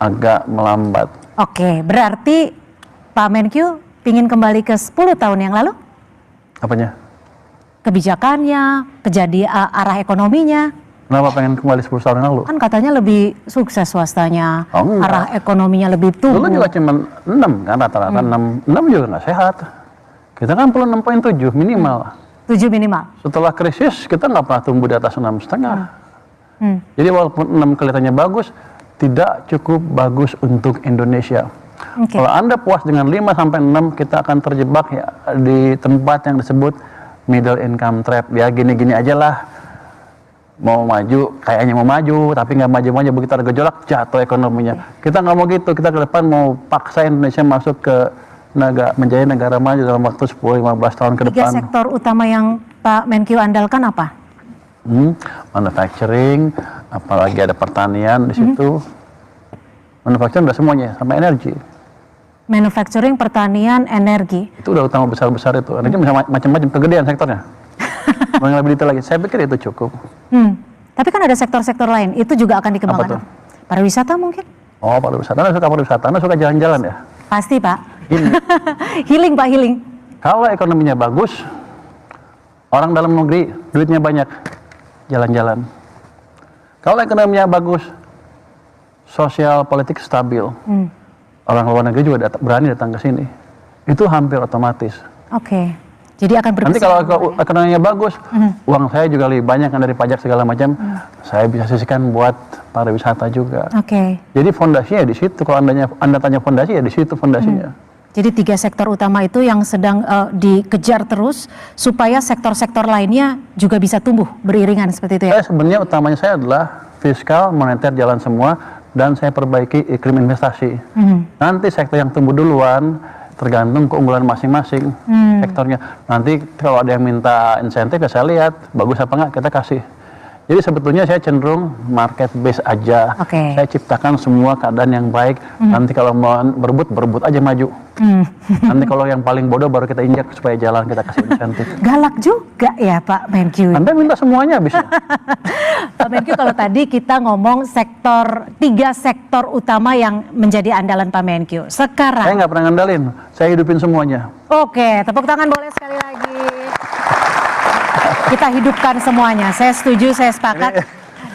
agak melambat. Oke, berarti Pak Menkyu pingin kembali ke 10 tahun yang lalu? Apanya? Kebijakannya, arah ekonominya. Kenapa pengen kembali 10 tahun yang lalu? Kan katanya lebih sukses swastanya, arah ekonominya lebih tumbuh. Dulu juga cuma 6 kan rata-rata, 6 juga nggak sehat. Kita kan perlu 6,7 minimal. 7 minimal. Setelah krisis kita nggak pernah tumbuh di atas 6,5. Jadi walaupun 6 kelihatannya bagus, tidak cukup bagus untuk Indonesia. Kalau Anda puas dengan 5 sampai 6, kita akan terjebak ya di tempat yang disebut middle income trap. Ya gini-gini aja lah. Mau maju, kayaknya mau maju, tapi nggak maju-maju, begitu ada gejolak, jatuh ekonominya. Kita nggak mau gitu, kita ke depan mau paksa Indonesia masuk ke menjadi negara maju dalam waktu 10-15 tahun ke depan. 3 sektor utama yang Pak Menkyu andalkan apa? Manufacturing, apalagi ada pertanian di situ. Manufacturing udah semuanya, sama energi. Manufacturing, pertanian, energi. Itu udah utama besar-besar itu. Energi bisa macam-macam, kegedean sektornya. Mau yang lebih detail lagi, saya pikir itu cukup. Tapi kan ada sektor-sektor lain, itu juga akan dikembangkan. Apa tuh? Pariwisata mungkin? Oh, pariwisata. Anda suka pariwisata, Anda suka jalan-jalan ya? Pasti Pak. Ini. Healing Pak, healing. Kalau ekonominya bagus, orang dalam negeri duitnya banyak, jalan-jalan. Kalau ekonominya bagus, sosial politik stabil, orang luar negeri juga berani datang ke sini. Itu hampir otomatis. Oke. Jadi akan berbesar. Nanti kalau ekonominya bagus, uang saya juga lebih banyak kan dari pajak segala macam. Saya bisa sisihkan buat pariwisata juga. Oke. Jadi fondasinya di situ. Kalau Anda tanya fondasi ya di situ fondasinya. Jadi 3 sektor utama itu yang sedang dikejar terus supaya sektor-sektor lainnya juga bisa tumbuh beriringan seperti itu ya? Sebenarnya utamanya saya adalah fiskal, moneter jalan semua, dan saya perbaiki iklim investasi. Nanti sektor yang tumbuh duluan tergantung keunggulan masing-masing sektornya. Nanti kalau ada yang minta insentif ya saya lihat bagus apa enggak kita kasih. Jadi sebetulnya saya cenderung market base aja. Saya ciptakan semua keadaan yang baik. Nanti kalau mau berebut aja maju. Nanti kalau yang paling bodoh baru kita injak supaya jalan, kita kasih insentif. Galak juga ya Pak Menkyu. Anda minta semuanya bisa. Pak Menkyu, kalau tadi kita ngomong 3 sektor utama yang menjadi andalan Pak Menkyu. Sekarang saya nggak pernah ngandalin, saya hidupin semuanya. Oke, tepuk tangan boleh sekali lagi. Kita hidupkan semuanya. Saya setuju, saya sepakat.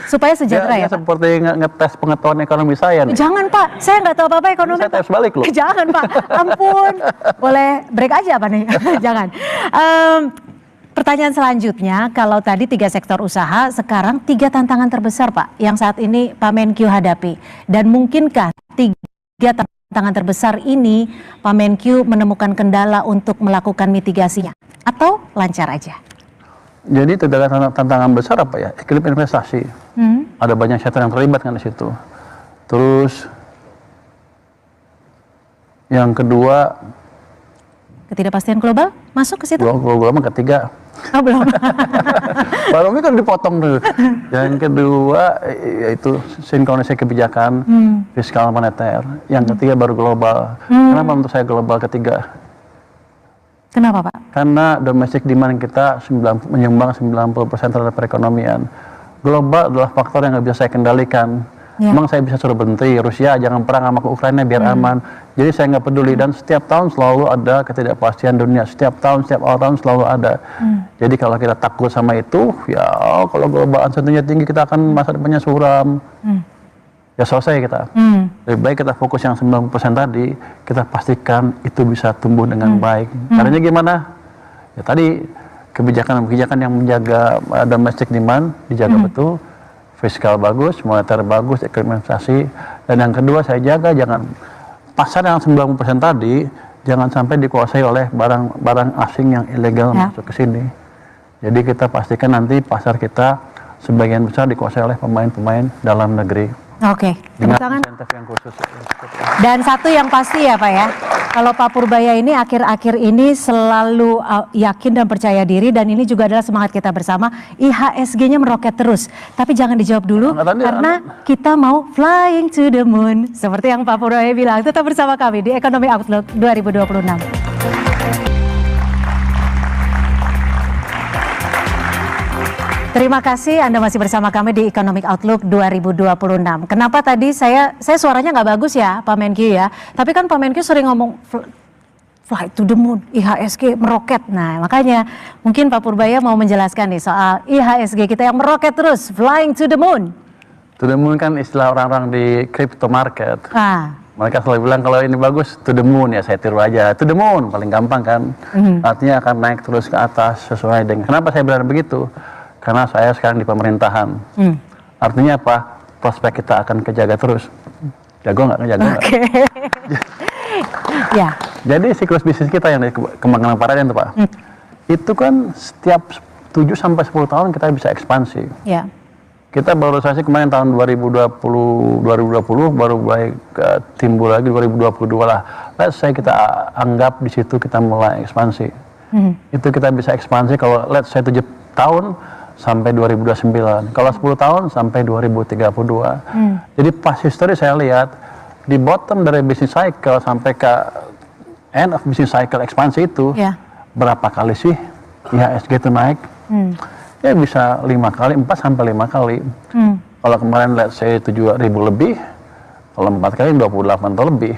Supaya sejahtera ya Pak. Seperti ngetes pengetahuan ekonomi saya nih. Jangan Pak, saya nggak tahu apa-apa ekonomi. Saya tes balik loh. Jangan Pak, ampun. Boleh break aja Pak nih. Jangan. Pertanyaan selanjutnya, kalau tadi 3 sektor usaha, sekarang 3 tantangan terbesar Pak yang saat ini Pak Menkyu hadapi. Dan mungkinkah 3 tantangan terbesar ini Pak Menkyu menemukan kendala untuk melakukan mitigasinya? Atau lancar aja? Jadi tantangan besar apa ya? Iklim investasi. Ada banyak sektor yang terlibat kan di situ. Terus yang kedua, ketidakpastian global masuk ke situ? Global ketiga. Oh belum. Baru ini kan dipotong dulu. Yang kedua yaitu sinkronisasi kebijakan fiskal moneter. Yang ketiga baru global. Kenapa untuk saya global ketiga? Kenapa Pak? Karena domestic demand kita menyumbang 90% terhadap perekonomian. Global adalah faktor yang nggak bisa saya kendalikan. Memang saya bisa suruh berhenti Rusia jangan perang sama ke Ukraina biar aman. Jadi saya nggak peduli, dan setiap tahun selalu ada ketidakpastian dunia. Setiap awal tahun selalu ada. Jadi kalau kita takut sama itu, ya kalau global uncertainty tinggi kita akan masa depannya suram. Ya selesai kita. Lebih baik kita fokus yang 90% tadi, kita pastikan itu bisa tumbuh dengan baik. Caranya gimana? Ya tadi kebijakan-kebijakan yang menjaga domestic demand dijaga betul, fiskal bagus, moneter bagus, iklim investasi, dan yang kedua saya jaga jangan pasar yang 90% tadi jangan sampai dikuasai oleh barang asing yang ilegal masuk ke sini. Jadi kita pastikan nanti pasar kita sebagian besar dikuasai oleh pemain-pemain dalam negeri. Oke, tepuk tangan. Yang khusus. Dan satu yang pasti ya Pak ya, kalau Pak Purbaya ini akhir-akhir ini selalu yakin dan percaya diri, dan ini juga adalah semangat kita bersama, IHSG-nya meroket terus. Tapi jangan dijawab dulu, karena kita mau flying to the moon. Seperti yang Pak Purbaya bilang, tetap bersama kami di Ekonomi Outlook 2026. Terima kasih Anda masih bersama kami di Economic Outlook 2026. Kenapa tadi saya suaranya nggak bagus ya Pak Menkyu ya, tapi kan Pak Menkyu sering ngomong flight to the moon, IHSG meroket. Nah makanya mungkin Pak Purbaya mau menjelaskan nih soal IHSG kita yang meroket terus, flying to the moon. To the moon kan istilah orang-orang di crypto market. Mereka selalu bilang kalau ini bagus to the moon, ya saya tiru aja. To the moon paling gampang kan. Artinya akan naik terus ke atas sesuai dengan. Kenapa saya bilang begitu? Karena saya sekarang di pemerintahan. Artinya apa? Prospek kita akan kejaga terus. Jago nggak? Kejago nggak? Ya. Jadi siklus bisnis kita yang kembang paradin itu Pak. Itu kan setiap 7 sampai 10 tahun kita bisa ekspansi. Ya. Kita baru saja kemarin tahun 2020 baru mulai timbul lagi 2022 lah. Let's say kita anggap di situ kita mulai ekspansi. Itu kita bisa ekspansi kalau let's say 7 tahun sampai 2029. Kalau 10 tahun sampai 2032. Jadi pas history saya lihat di bottom dari business cycle sampai ke end of business cycle ekspansi itu berapa kali sih IHSG itu naik? Ya bisa 5 kali, 4 sampai 5 kali. Kalau kemarin let's say 7.000 lebih, kalau 4 kali 28 atau lebih.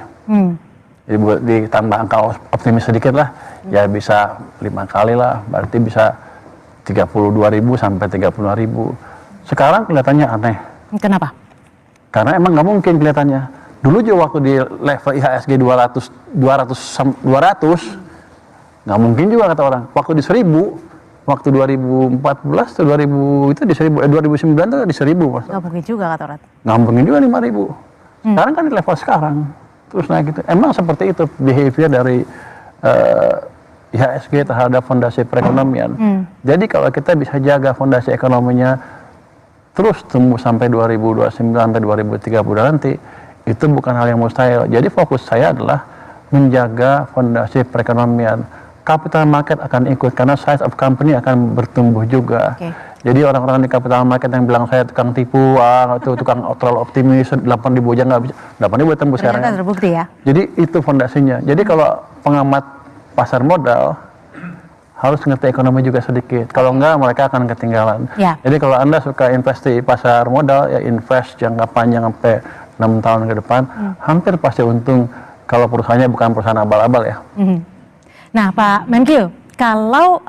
Jadi ditambah angka optimis sedikit lah, ya bisa 5 kali lah, berarti bisa 32.000 sampai 35.000. Sekarang kelihatannya aneh. Kenapa? Karena emang nggak mungkin kelihatannya. Dulu juga waktu di level IHSG 200 nggak mungkin juga kata orang. Waktu di 1000, waktu 2014 atau 2000 itu di 1000, 2009 itu di 1000 Mas. Nggak mungkin juga kata orang. Nggak mungkin juga 5.000. Sekarang kan di level sekarang. Terus naik gitu. Emang seperti itu behavior dari IHSG terhadap fondasi perekonomian. Jadi kalau kita bisa jaga fondasi ekonominya terus tumbuh sampai 2029 sampai 2030 nanti, itu bukan hal yang mustahil. Jadi fokus saya adalah menjaga fondasi perekonomian. Capital market akan ikut karena size of company akan bertumbuh juga. Jadi orang-orang di capital market yang bilang saya tukang tipu, itu tukang terlalu optimis, 8.000 aja nggak bisa, 8.000 tembus sekarang. Ternyata terbukti ya. Jadi itu fondasinya. Jadi kalau pengamat pasar modal harus ngerti ekonomi juga sedikit. Kalau enggak mereka akan ketinggalan. Jadi kalau Anda suka investasi pasar modal, ya invest jangka panjang sampai 6 tahun ke depan, hampir pasti untung kalau perusahaannya bukan perusahaan abal-abal ya. Nah Pak Menkyu, kalau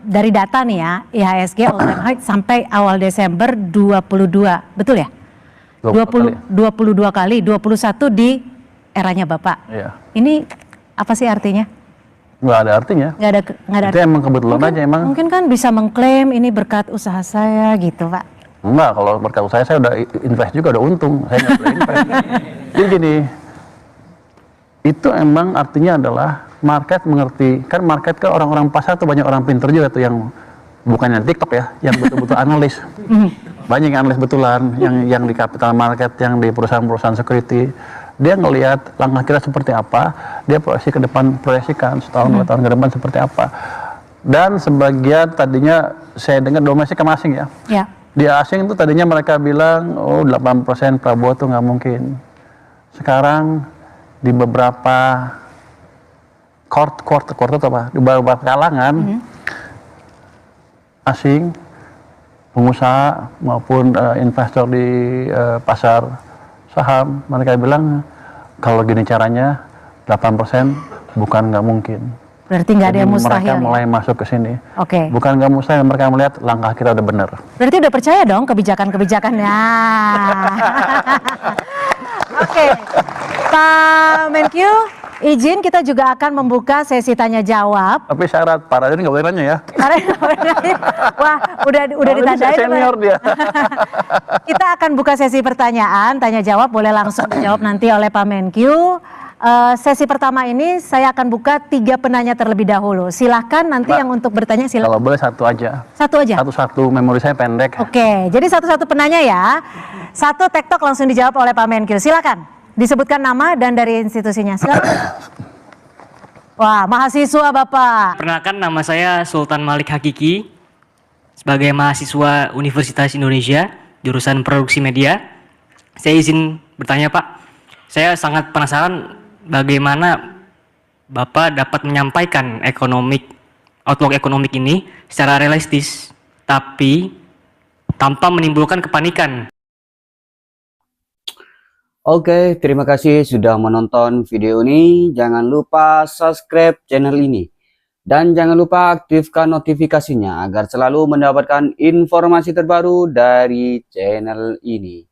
dari data nih ya, IHSG all time high sampai awal Desember 22, betul ya? 22 kali, 21 di eranya Bapak. Ini apa sih artinya? Nggak ada artinya. Nggak ada. Itu emang kebetulan aja emang. Mungkin kan bisa mengklaim ini berkat usaha saya gitu Pak. Enggak, kalau berkat usaha saya udah invest juga, udah untung. Saya nggak boleh invest. Jadi gini, itu emang artinya adalah market mengerti. Kan market kan orang-orang pasar tuh banyak orang pinter juga tuh yang bukan yang TikTok ya, yang betul-betul analis. Banyak yang analis betulan, yang di capital market, yang di perusahaan-perusahaan security. Dia ngelihat langkah kita seperti apa, dia proyeksi ke depan, proyeksikan setahun 2 tahun ke depan seperti apa. Dan sebagian tadinya saya dengar domestik sama asing ya. Di asing itu tadinya mereka bilang, 8% Prabowo tuh nggak mungkin. Sekarang di beberapa di beberapa kalangan asing, pengusaha maupun investor di pasar saham, mereka bilang kalau gini caranya 8% bukan nggak mungkin. Berarti nggak ada yang mustahil. Mereka mulai masuk ke sini. Bukan nggak mustahil, mereka melihat langkah kita udah benar. Berarti udah percaya dong kebijakan-kebijakannya. Pak Menkyu, izin kita juga akan membuka sesi tanya jawab. Tapi syarat para ini nggak boleh nanya ya. Wah, udah ditandain. Senior dia. Kita akan buka sesi pertanyaan, tanya jawab boleh langsung dijawab nanti oleh Pak Menkyu. Sesi pertama ini saya akan buka 3 penanya terlebih dahulu. Silahkan nanti yang untuk bertanya silahkan. Kalau boleh satu aja. Satu aja? Satu-satu, memori saya pendek. Jadi satu-satu penanya ya. Satu tektok langsung dijawab oleh Pak Menkyu. Silakan. Disebutkan nama dan dari institusinya. Silakan. Wah, mahasiswa Bapak. Perkenalkan, nama saya Sultan Malik Hakiki. Sebagai mahasiswa Universitas Indonesia, jurusan Produksi Media. Saya izin bertanya Pak. Saya sangat penasaran bagaimana Bapak dapat menyampaikan outlook ekonomik ini secara realistis, tapi tanpa menimbulkan kepanikan. Oke, terima kasih sudah menonton video ini. Jangan lupa subscribe channel ini. Dan jangan lupa aktifkan notifikasinya agar selalu mendapatkan informasi terbaru dari channel ini.